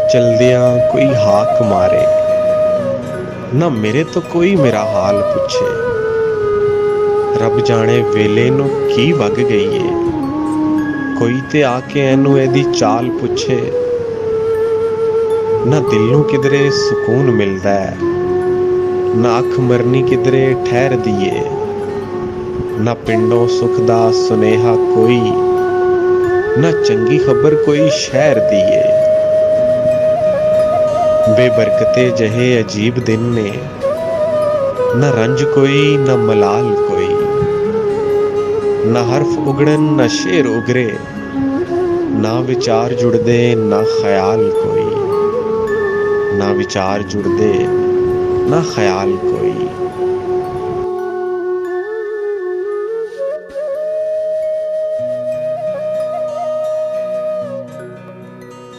चलदियां कोई हाक मारे, ना मेरे तो कोई मेरा हाल पुछे। रब जाने वेले नू की वग गई ए, कोई ते आके एनू एदी चाल पुछे। ना दिल नू किधरे सुकून मिलदा है, ना अख मरनी किधरे ठहर दिए। ना पिंडों सुख दा सुनेहा कोई, ना चंगी खबर कोई शहर दिए। बेबरकते जहे अजीब दिन ने, न रंज कोई न मलाल कोई। न हर्फ उगड़न न शेर उगरे, ना विचार जुड़दे ना ख्याल कोई। ना विचार जुड़दे ना ख्याल कोई।